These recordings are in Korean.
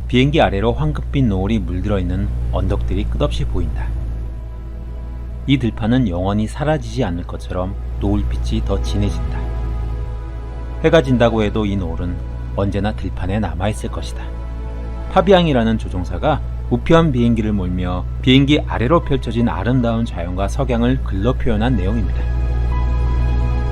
비행기 아래로 황급빛 노을이 물들어 있는 언덕들이 끝없이 보인다. 이 들판은 영원히 사라지지 않을 것처럼 노을빛이 더 진해진다. 해가 진다고 해도 이 노을은 언제나 들판에 남아있을 것이다. 파비앙이라는 조종사가 우편 비행기를 몰며 비행기 아래로 펼쳐진 아름다운 자연과 석양을 글로 표현한 내용입니다.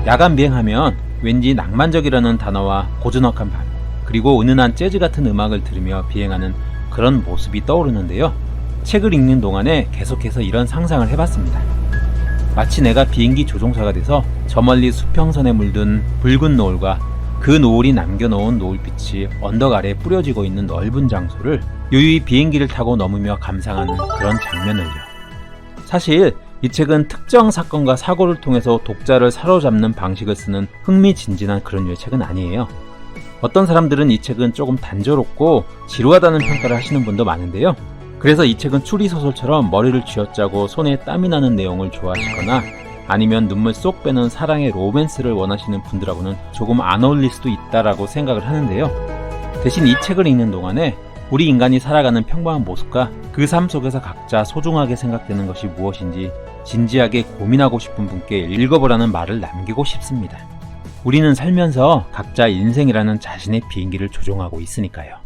야간 비행하면 왠지 낭만적이라는 단어와 고즈넉한 밤, 그리고 은은한 재즈 같은 음악을 들으며 비행하는 그런 모습이 떠오르는데요. 책을 읽는 동안에 계속해서 이런 상상을 해봤습니다. 마치 내가 비행기 조종사가 돼서 저 멀리 수평선에 물든 붉은 노을과 그 노을이 남겨놓은 노을빛이 언덕 아래에 뿌려지고 있는 넓은 장소를 유유히 비행기를 타고 넘으며 감상하는 그런 장면을요. 사실 이 책은 특정 사건과 사고를 통해서 독자를 사로잡는 방식을 쓰는 흥미진진한 그런 류의 책은 아니에요. 어떤 사람들은 이 책은 조금 단조롭고 지루하다는 평가를 하시는 분도 많은데요. 그래서 이 책은 추리소설처럼 머리를 쥐어짜고 손에 땀이 나는 내용을 좋아하시거나 아니면 눈물 쏙 빼는 사랑의 로맨스를 원하시는 분들하고는 조금 안 어울릴 수도 있다라고 생각을 하는데요. 대신 이 책을 읽는 동안에 우리 인간이 살아가는 평범한 모습과 그 삶 속에서 각자 소중하게 생각되는 것이 무엇인지 진지하게 고민하고 싶은 분께 읽어보라는 말을 남기고 싶습니다. 우리는 살면서 각자 인생이라는 자신의 비행기를 조종하고 있으니까요.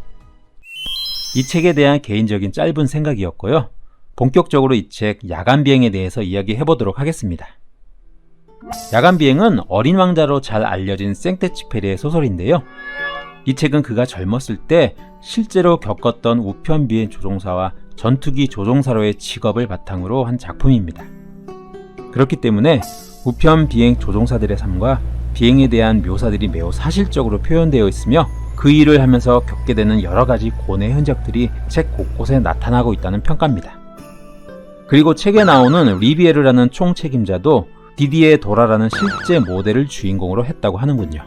이 책에 대한 개인적인 짧은 생각이었고요. 본격적으로 이 책 야간 비행에 대해서 이야기해보도록 하겠습니다. 야간 비행은 어린 왕자로 잘 알려진 생테쥐페리의 소설인데요. 이 책은 그가 젊었을 때 실제로 겪었던 우편 비행 조종사와 전투기 조종사로의 직업을 바탕으로 한 작품입니다. 그렇기 때문에 우편 비행 조종사들의 삶과 비행에 대한 묘사들이 매우 사실적으로 표현되어 있으며 그 일을 하면서 겪게 되는 여러 가지 고뇌 흔적들이 책 곳곳에 나타나고 있다는 평가입니다. 그리고 책에 나오는 리비에르라는 총책임자도 디디에 도라라는 실제 모델을 주인공으로 했다고 하는군요.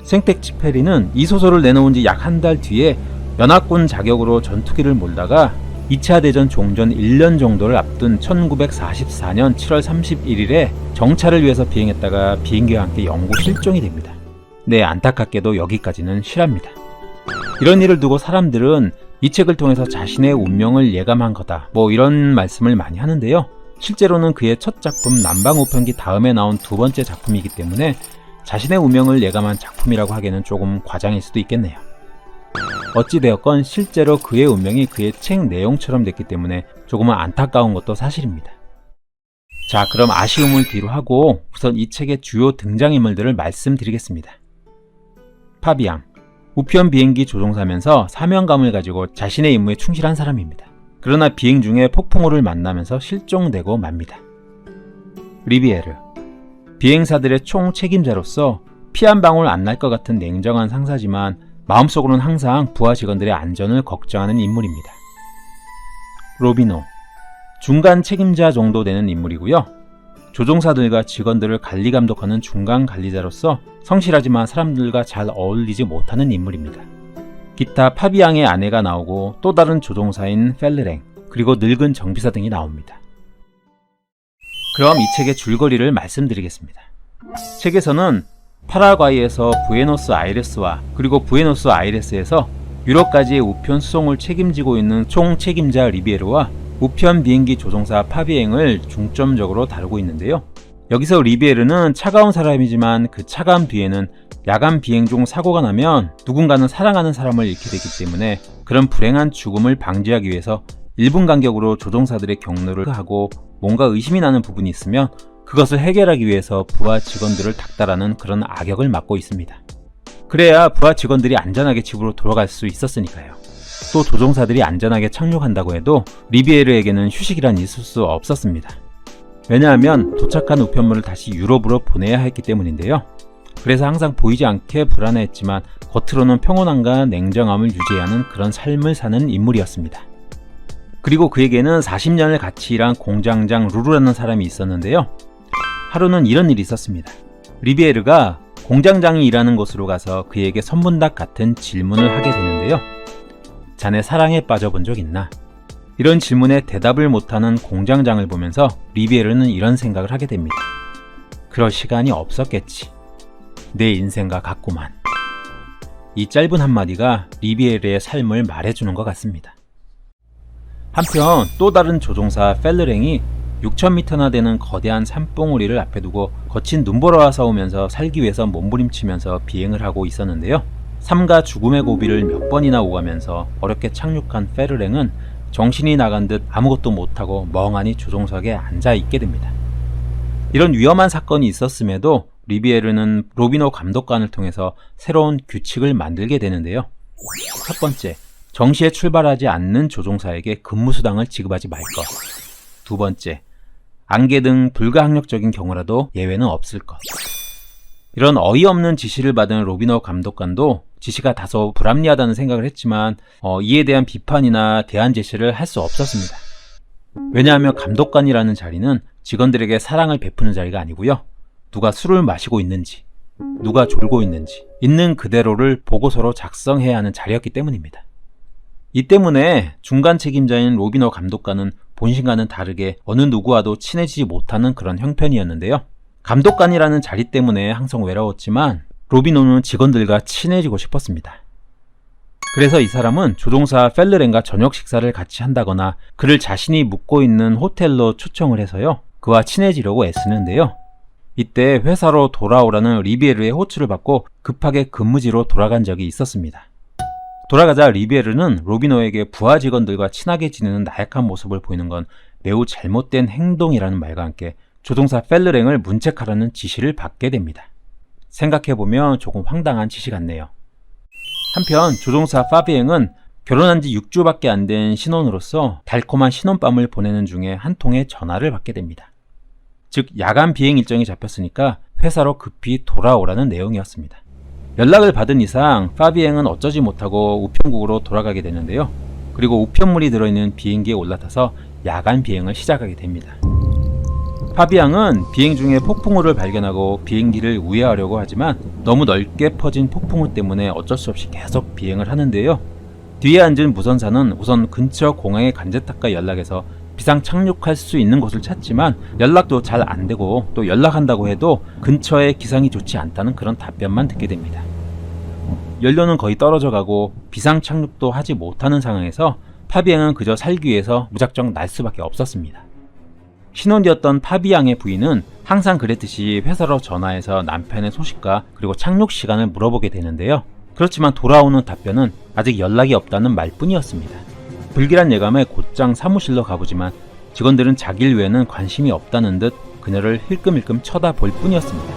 생텍쥐페리는 이 소설을 내놓은 지 약 한 달 뒤에 연합군 자격으로 전투기를 몰다가 2차 대전 종전 1년 정도를 앞둔 1944년 7월 31일에 정찰을 위해서 비행했다가 비행기와 함께 영구 실종이 됩니다. 네, 안타깝게도 여기까지는 실합니다. 이런 일을 두고 사람들은 이 책을 통해서 자신의 운명을 예감한 거다, 이런 말씀을 많이 하는데요. 실제로는 그의 첫 작품 남방우편기 다음에 나온 두 번째 작품이기 때문에 자신의 운명을 예감한 작품이라고 하기에는 조금 과장일 수도 있겠네요. 어찌되었건 실제로 그의 운명이 그의 책 내용처럼 됐기 때문에 조금은 안타까운 것도 사실입니다. 자, 그럼 아쉬움을 뒤로 하고 우선 이 책의 주요 등장인물들을 말씀드리겠습니다. 파비앙, 우편 비행기 조종사면서 사명감을 가지고 자신의 임무에 충실한 사람입니다. 그러나 비행 중에 폭풍우를 만나면서 실종되고 맙니다. 리비에르, 비행사들의 총 책임자로서 피 한 방울 안 날 것 같은 냉정한 상사지만 마음속으로는 항상 부하 직원들의 안전을 걱정하는 인물입니다. 로비노, 중간 책임자 정도 되는 인물이고요. 조종사들과 직원들을 관리 감독하는 중간 관리자로서 성실하지만 사람들과 잘 어울리지 못하는 인물입니다. 기타 파비앙의 아내가 나오고 또 다른 조종사인 펠르랭, 그리고 늙은 정비사 등이 나옵니다. 그럼 이 책의 줄거리를 말씀드리겠습니다. 책에서는 파라과이에서 부에노스아이레스와 그리고 부에노스아이레스에서 유럽까지의 우편 수송을 책임지고 있는 총 책임자 리비에르와 우편 비행기 조종사 파비앙을 중점적으로 다루고 있는데요. 여기서 리비에르는 차가운 사람이지만 그 차가움 뒤에는 야간 비행 중 사고가 나면 누군가는 사랑하는 사람을 잃게 되기 때문에 그런 불행한 죽음을 방지하기 위해서 1분 간격으로 조종사들의 경로를 하고 뭔가 의심이 나는 부분이 있으면 그것을 해결하기 위해서 부하 직원들을 닥달하는 그런 악역을 맡고 있습니다. 그래야 부하 직원들이 안전하게 집으로 돌아갈 수 있었으니까요. 또 조종사들이 안전하게 착륙한다고 해도 리비에르에게는 휴식이란 있을 수 없었습니다. 왜냐하면 도착한 우편물을 다시 유럽으로 보내야 했기 때문인데요. 그래서 항상 보이지 않게 불안해했지만 겉으로는 평온함과 냉정함을 유지하는 그런 삶을 사는 인물이었습니다. 그리고 그에게는 40년을 같이 일한 공장장 루루라는 사람이 있었는데요. 하루는 이런 일이 있었습니다. 리비에르가 공장장이 일하는 곳으로 가서 그에게 선문답 같은 질문을 하게 되는데요. 자네 사랑에 빠져본 적 있나? 이런 질문에 대답을 못하는 공장장을 보면서 리비에르는 이런 생각을 하게 됩니다. 그럴 시간이 없었겠지. 내 인생과 같구만. 이 짧은 한마디가 리비에르의 삶을 말해주는 것 같습니다. 한편 또 다른 조종사 펠르랭이 6,000m나 되는 거대한 산봉우리를 앞에 두고 거친 눈보라와 싸우면서 살기 위해서 몸부림치면서 비행을 하고 있었는데요. 삶과 죽음의 고비를 몇 번이나 오가면서 어렵게 착륙한 펠르랭은 정신이 나간 듯 아무것도 못하고 멍하니 조종석에 앉아있게 됩니다. 이런 위험한 사건이 있었음에도 리비에르는 로비노 감독관을 통해서 새로운 규칙을 만들게 되는데요. 첫 번째, 정시에 출발하지 않는 조종사에게 근무수당을 지급하지 말 것. 두 번째, 안개 등 불가항력적인 경우라도 예외는 없을 것. 이런 어이없는 지시를 받은 로비노 감독관도 지시가 다소 불합리하다는 생각을 했지만 이에 대한 비판이나 대안 제시를 할 수 없었습니다. 왜냐하면 감독관이라는 자리는 직원들에게 사랑을 베푸는 자리가 아니고요. 누가 술을 마시고 있는지, 누가 졸고 있는지 있는 그대로를 보고서로 작성해야 하는 자리였기 때문입니다. 이 때문에 중간 책임자인 로비노 감독관은 본신과는 다르게 어느 누구와도 친해지지 못하는 그런 형편이었는데요. 감독관이라는 자리 때문에 항상 외로웠지만 로비노는 직원들과 친해지고 싶었습니다. 그래서 이 사람은 조종사 펠르랭과 저녁 식사를 같이 한다거나 그를 자신이 묵고 있는 호텔로 초청을 해서요. 그와 친해지려고 애쓰는데요. 이때 회사로 돌아오라는 리비에르의 호출을 받고 급하게 근무지로 돌아간 적이 있었습니다. 돌아가자 리비에르는 로비노에게 부하 직원들과 친하게 지내는 나약한 모습을 보이는 건 매우 잘못된 행동이라는 말과 함께 조종사 펠르랭을 문책하라는 지시를 받게 됩니다. 생각해보면 조금 황당한 지시 같네요. 한편 조종사 파비앵은 결혼한 지 6주밖에 안 된 신혼으로서 달콤한 신혼밤을 보내는 중에 한 통의 전화를 받게 됩니다. 즉 야간 비행 일정이 잡혔으니까 회사로 급히 돌아오라는 내용이었습니다. 연락을 받은 이상 파비앵은 어쩌지 못하고 우편국으로 돌아가게 되는데요. 그리고 우편물이 들어있는 비행기에 올라타서 야간 비행을 시작하게 됩니다. 파비앙은 비행 중에 폭풍우를 발견하고 비행기를 우회하려고 하지만 너무 넓게 퍼진 폭풍우 때문에 어쩔 수 없이 계속 비행을 하는데요. 뒤에 앉은 무선사는 우선 근처 공항의 관제탑과 연락해서 비상 착륙할 수 있는 곳을 찾지만 연락도 잘 안되고 또 연락한다고 해도 근처에 기상이 좋지 않다는 그런 답변만 듣게 됩니다. 연료는 거의 떨어져 가고 비상 착륙도 하지 못하는 상황에서 파비앙은 그저 살기 위해서 무작정 날 수밖에 없었습니다. 신혼이었던 파비앙의 부인은 항상 그랬듯이 회사로 전화해서 남편의 소식과 그리고 착륙 시간을 물어보게 되는데요. 그렇지만 돌아오는 답변은 아직 연락이 없다는 말뿐이었습니다. 불길한 예감에 곧장 사무실로 가보지만 직원들은 자기 일 외에는 관심이 없다는 듯 그녀를 힐끔힐끔 쳐다볼 뿐이었습니다.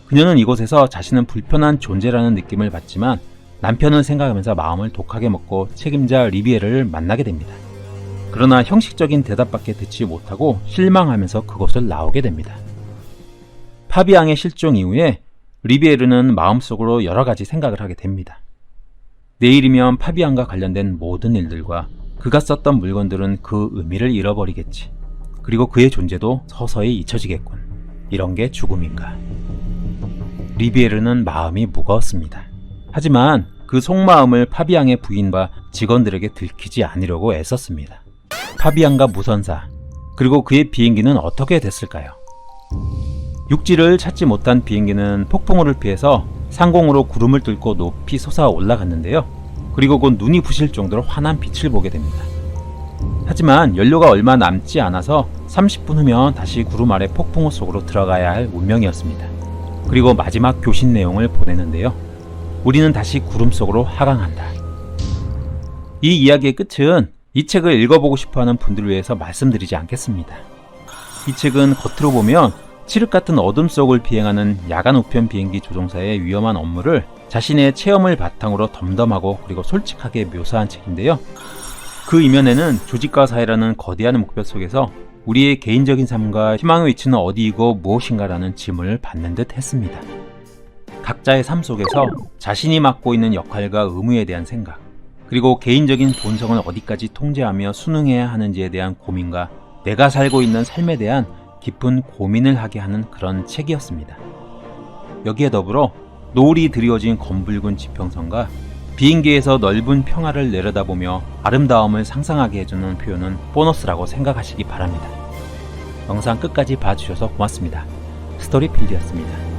그녀는 이곳에서 자신은 불편한 존재라는 느낌을 받지만 남편을 생각하면서 마음을 독하게 먹고 책임자 리비에르를 만나게 됩니다. 그러나 형식적인 대답밖에 듣지 못하고 실망하면서 그곳을 나오게 됩니다. 파비앙의 실종 이후에 리비에르는 마음속으로 여러 가지 생각을 하게 됩니다. 내일이면 파비앙과 관련된 모든 일들과 그가 썼던 물건들은 그 의미를 잃어버리겠지. 그리고 그의 존재도 서서히 잊혀지겠군. 이런 게 죽음인가. 리비에르는 마음이 무거웠습니다. 하지만 그 속마음을 파비앙의 부인과 직원들에게 들키지 않으려고 애썼습니다. 파비앙과 무선사, 그리고 그의 비행기는 어떻게 됐을까요? 육지를 찾지 못한 비행기는 폭풍우를 피해서 상공으로 구름을 뚫고 높이 솟아 올라갔는데요. 그리고 곧 눈이 부실 정도로 환한 빛을 보게 됩니다. 하지만 연료가 얼마 남지 않아서 30분 후면 다시 구름 아래 폭풍우 속으로 들어가야 할 운명이었습니다. 그리고 마지막 교신 내용을 보내는데요. 우리는 다시 구름 속으로 하강한다. 이 이야기의 끝은 이 책을 읽어보고 싶어하는 분들을 위해서 말씀드리지 않겠습니다. 이 책은 겉으로 보면 칠흑 같은 어둠 속을 비행하는 야간 우편 비행기 조종사의 위험한 업무를 자신의 체험을 바탕으로 덤덤하고 그리고 솔직하게 묘사한 책인데요. 그 이면에는 조직과 사회라는 거대한 목표 속에서 우리의 개인적인 삶과 희망의 위치는 어디이고 무엇인가라는 질문을 받는 듯 했습니다. 각자의 삶 속에서 자신이 맡고 있는 역할과 의무에 대한 생각, 그리고 개인적인 본성을 어디까지 통제하며 순응해야 하는지에 대한 고민과 내가 살고 있는 삶에 대한 깊은 고민을 하게 하는 그런 책이었습니다. 여기에 더불어 노을이 드리워진 검붉은 지평선과 비행기에서 넓은 평화를 내려다보며 아름다움을 상상하게 해주는 표현은 보너스라고 생각하시기 바랍니다. 영상 끝까지 봐주셔서 고맙습니다. 스토리필드였습니다.